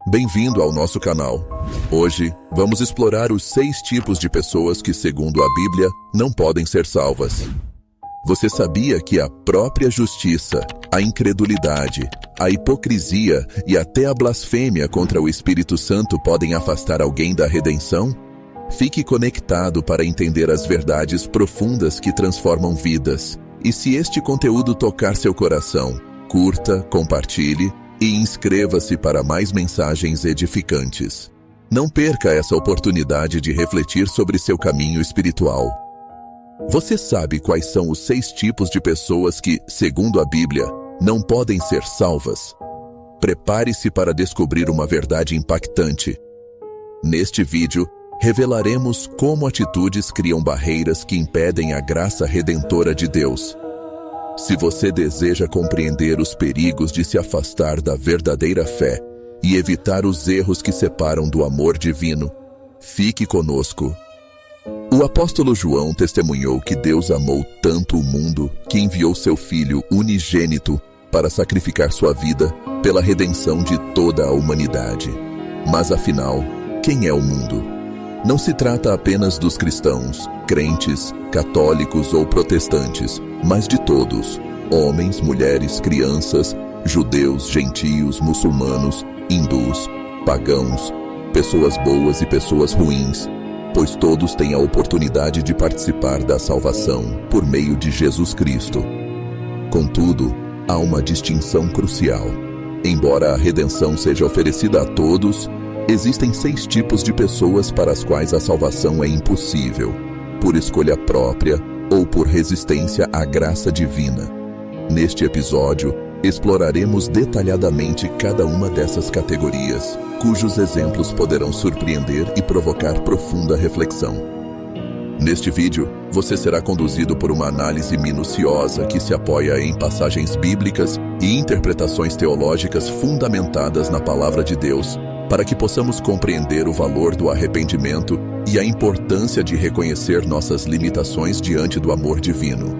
Bem-vindo ao nosso canal. Hoje, vamos explorar os 6 tipos de pessoas que, segundo a Bíblia, não podem ser salvas. Você sabia que a própria justiça, a incredulidade, a hipocrisia e até a blasfêmia contra o Espírito Santo podem afastar alguém da redenção? Fique conectado para entender as verdades profundas que transformam vidas. E se este conteúdo tocar seu coração, curta, compartilhe e inscreva-se para mais mensagens edificantes. Não perca essa oportunidade de refletir sobre seu caminho espiritual. Você sabe quais são os 6 tipos de pessoas que, segundo a Bíblia, não podem ser salvas? Prepare-se para descobrir uma verdade impactante. Neste vídeo, revelaremos como atitudes criam barreiras que impedem a graça redentora de Deus. Se você deseja compreender os perigos de se afastar da verdadeira fé e evitar os erros que separam do amor divino, fique conosco. O apóstolo João testemunhou que Deus amou tanto o mundo que enviou seu Filho unigênito para sacrificar sua vida pela redenção de toda a humanidade. Mas afinal, quem é o mundo? Não se trata apenas dos cristãos, crentes, católicos ou protestantes, mas de todos, homens, mulheres, crianças, judeus, gentios, muçulmanos, hindus, pagãos, pessoas boas e pessoas ruins, pois todos têm a oportunidade de participar da salvação por meio de Jesus Cristo. Contudo, há uma distinção crucial. Embora a redenção seja oferecida a todos, existem 6 tipos de pessoas para as quais a salvação é impossível, por escolha própria ou por resistência à graça divina. Neste episódio, exploraremos detalhadamente cada uma dessas categorias, cujos exemplos poderão surpreender e provocar profunda reflexão. Neste vídeo, você será conduzido por uma análise minuciosa que se apoia em passagens bíblicas e interpretações teológicas fundamentadas na Palavra de Deus, para que possamos compreender o valor do arrependimento e a importância de reconhecer nossas limitações diante do amor divino.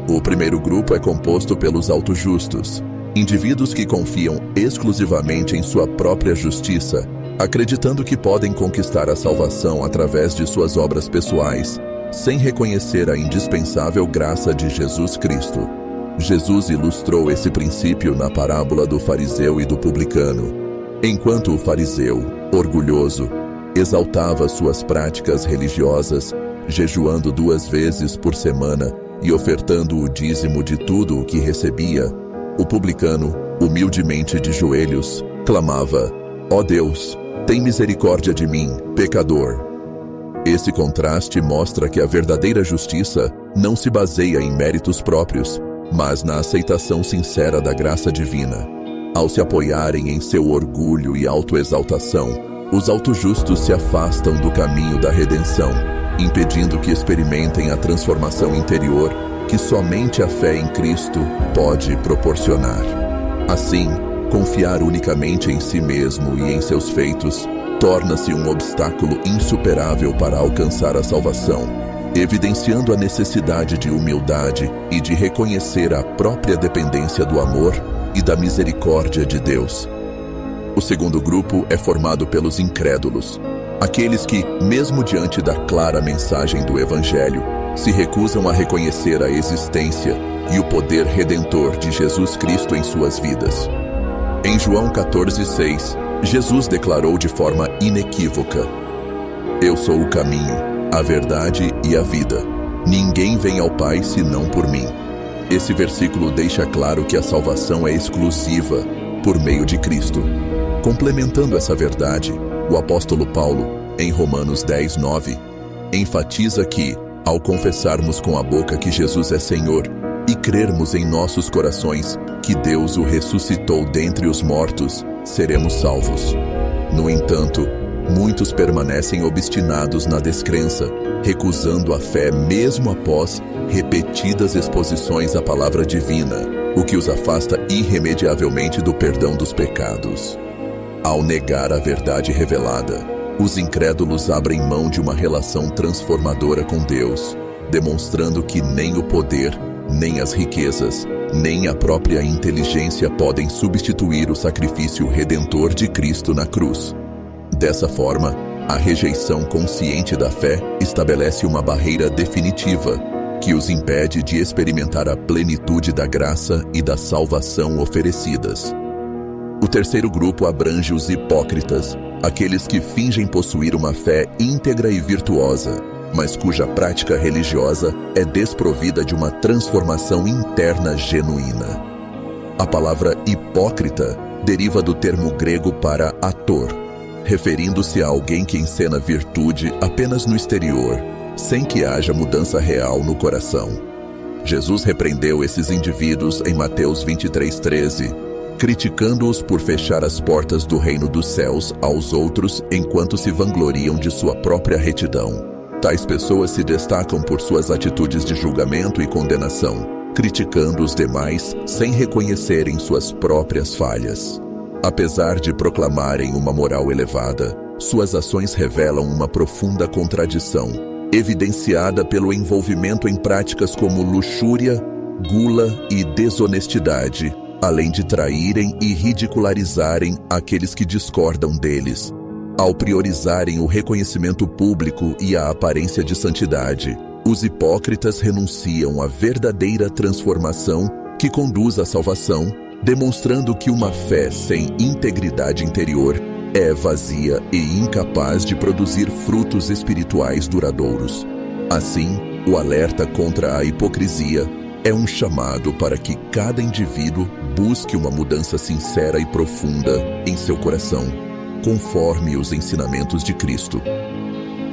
O primeiro grupo é composto pelos autojustos, indivíduos que confiam exclusivamente em sua própria justiça, acreditando que podem conquistar a salvação através de suas obras pessoais, sem reconhecer a indispensável graça de Jesus Cristo. Jesus ilustrou esse princípio na parábola do fariseu e do publicano. Enquanto o fariseu, orgulhoso, exaltava suas práticas religiosas, jejuando 2 vezes por semana e ofertando o dízimo de tudo o que recebia, o publicano, humildemente de joelhos, clamava: "Ó Deus, tem misericórdia de mim, pecador." Esse contraste mostra que a verdadeira justiça não se baseia em méritos próprios, mas na aceitação sincera da graça divina. Ao se apoiarem em seu orgulho e autoexaltação, os autojustos se afastam do caminho da redenção, impedindo que experimentem a transformação interior que somente a fé em Cristo pode proporcionar. Assim, confiar unicamente em si mesmo e em seus feitos torna-se um obstáculo insuperável para alcançar a salvação, evidenciando a necessidade de humildade e de reconhecer a própria dependência do amor e da misericórdia de Deus. O segundo grupo é formado pelos incrédulos, aqueles que, mesmo diante da clara mensagem do Evangelho, se recusam a reconhecer a existência e o poder redentor de Jesus Cristo em suas vidas. Em João 14,6, Jesus declarou de forma inequívoca: "Eu sou o caminho, a verdade e a vida. Ninguém vem ao Pai senão por mim." Esse versículo deixa claro que a salvação é exclusiva por meio de Cristo. Complementando essa verdade, o apóstolo Paulo, em Romanos 10:9, enfatiza que, ao confessarmos com a boca que Jesus é Senhor e crermos em nossos corações que Deus o ressuscitou dentre os mortos, seremos salvos. No entanto, muitos permanecem obstinados na descrença, recusando a fé mesmo após repetidas exposições à palavra divina, o que os afasta irremediavelmente do perdão dos pecados. Ao negar a verdade revelada, os incrédulos abrem mão de uma relação transformadora com Deus, demonstrando que nem o poder, nem as riquezas, nem a própria inteligência podem substituir o sacrifício redentor de Cristo na cruz. Dessa forma, a rejeição consciente da fé estabelece uma barreira definitiva que os impede de experimentar a plenitude da graça e da salvação oferecidas. O terceiro grupo abrange os hipócritas, aqueles que fingem possuir uma fé íntegra e virtuosa, mas cuja prática religiosa é desprovida de uma transformação interna genuína. A palavra hipócrita deriva do termo grego para ator, referindo-se a alguém que encena virtude apenas no exterior, sem que haja mudança real no coração. Jesus repreendeu esses indivíduos em Mateus 23:13, criticando-os por fechar as portas do reino dos céus aos outros enquanto se vangloriam de sua própria retidão. Tais pessoas se destacam por suas atitudes de julgamento e condenação, criticando os demais sem reconhecerem suas próprias falhas. Apesar de proclamarem uma moral elevada, suas ações revelam uma profunda contradição, evidenciada pelo envolvimento em práticas como luxúria, gula e desonestidade, além de traírem e ridicularizarem aqueles que discordam deles. Ao priorizarem o reconhecimento público e a aparência de santidade, os hipócritas renunciam à verdadeira transformação que conduz à salvação, demonstrando que uma fé sem integridade interior é vazia e incapaz de produzir frutos espirituais duradouros. Assim, o alerta contra a hipocrisia é um chamado para que cada indivíduo busque uma mudança sincera e profunda em seu coração, conforme os ensinamentos de Cristo.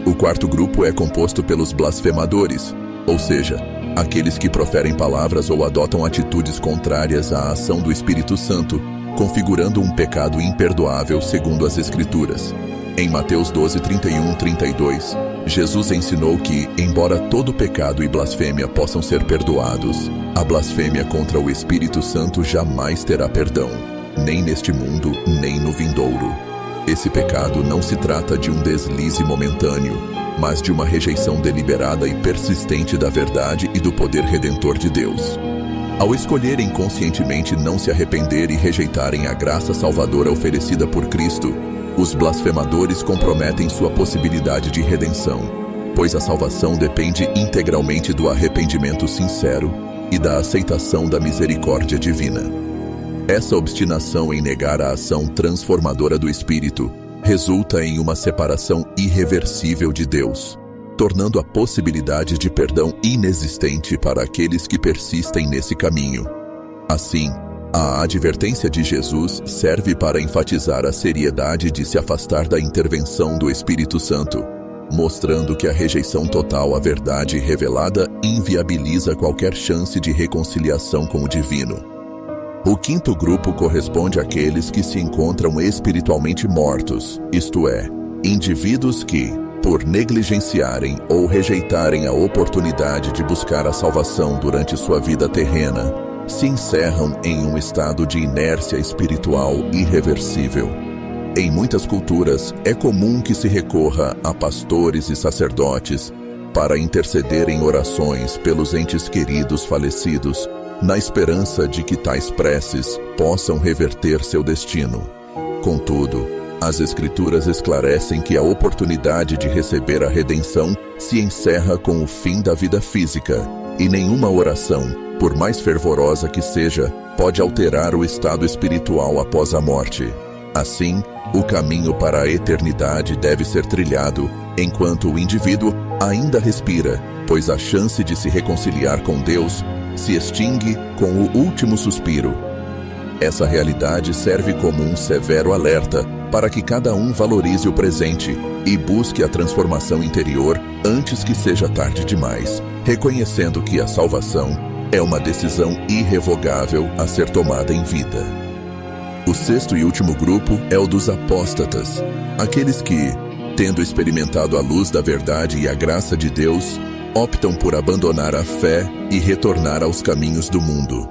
O quarto grupo é composto pelos blasfemadores, ou seja, aqueles que proferem palavras ou adotam atitudes contrárias à ação do Espírito Santo, configurando um pecado imperdoável segundo as Escrituras. Em Mateus 12:31-32, Jesus ensinou que, embora todo pecado e blasfêmia possam ser perdoados, a blasfêmia contra o Espírito Santo jamais terá perdão, nem neste mundo, nem no vindouro. Esse pecado não se trata de um deslize momentâneo, mas de uma rejeição deliberada e persistente da verdade e do poder redentor de Deus. Ao escolherem conscientemente não se arrepender e rejeitarem a graça salvadora oferecida por Cristo, os blasfemadores comprometem sua possibilidade de redenção, pois a salvação depende integralmente do arrependimento sincero e da aceitação da misericórdia divina. Essa obstinação em negar a ação transformadora do Espírito resulta em uma separação irreversível de Deus, tornando a possibilidade de perdão inexistente para aqueles que persistem nesse caminho. Assim, a advertência de Jesus serve para enfatizar a seriedade de se afastar da intervenção do Espírito Santo, mostrando que a rejeição total à verdade revelada inviabiliza qualquer chance de reconciliação com o divino. O quinto grupo corresponde àqueles que se encontram espiritualmente mortos, isto é, indivíduos que, por negligenciarem ou rejeitarem a oportunidade de buscar a salvação durante sua vida terrena, se encerram em um estado de inércia espiritual irreversível. Em muitas culturas, é comum que se recorra a pastores e sacerdotes para interceder em orações pelos entes queridos falecidos, na esperança de que tais preces possam reverter seu destino. Contudo, as Escrituras esclarecem que a oportunidade de receber a redenção se encerra com o fim da vida física, e nenhuma oração, por mais fervorosa que seja, pode alterar o estado espiritual após a morte. Assim, o caminho para a eternidade deve ser trilhado enquanto o indivíduo ainda respira, pois a chance de se reconciliar com Deus se extingue com o último suspiro. Essa realidade serve como um severo alerta para que cada um valorize o presente e busque a transformação interior antes que seja tarde demais, reconhecendo que a salvação é uma decisão irrevogável a ser tomada em vida. O sexto e último grupo é o dos apóstatas, aqueles que, tendo experimentado a luz da verdade e a graça de Deus, optam por abandonar a fé e retornar aos caminhos do mundo.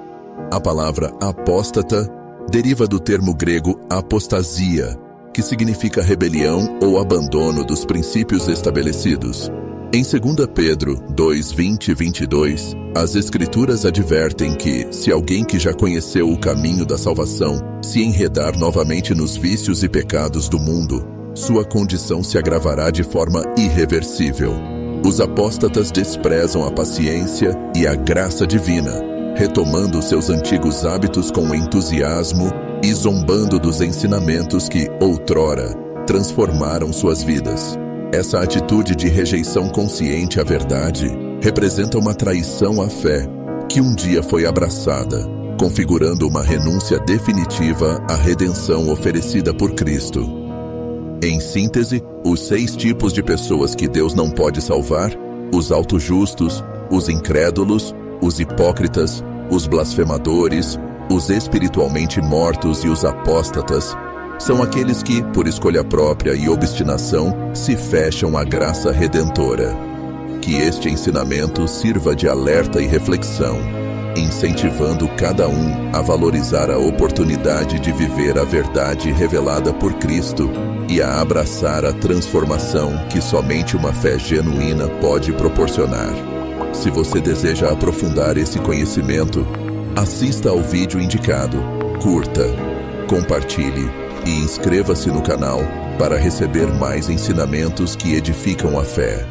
A palavra apóstata deriva do termo grego apostasia, que significa rebelião ou abandono dos princípios estabelecidos. Em 2 Pedro 2, 20 e 22, as Escrituras advertem que, se alguém que já conheceu o caminho da salvação se enredar novamente nos vícios e pecados do mundo, sua condição se agravará de forma irreversível. Os apóstatas desprezam a paciência e a graça divina, retomando seus antigos hábitos com entusiasmo e zombando dos ensinamentos que, outrora, transformaram suas vidas. Essa atitude de rejeição consciente à verdade representa uma traição à fé que um dia foi abraçada, configurando uma renúncia definitiva à redenção oferecida por Cristo. Em síntese, os 6 tipos de pessoas que Deus não pode salvar: os autojustos, os incrédulos, os hipócritas, os blasfemadores, os espiritualmente mortos e os apóstatas, são aqueles que, por escolha própria e obstinação, se fecham à graça redentora. Que este ensinamento sirva de alerta e reflexão, incentivando cada um a valorizar a oportunidade de viver a verdade revelada por Cristo e a abraçar a transformação que somente uma fé genuína pode proporcionar. Se você deseja aprofundar esse conhecimento, assista ao vídeo indicado, curta, compartilhe e inscreva-se no canal para receber mais ensinamentos que edificam a fé.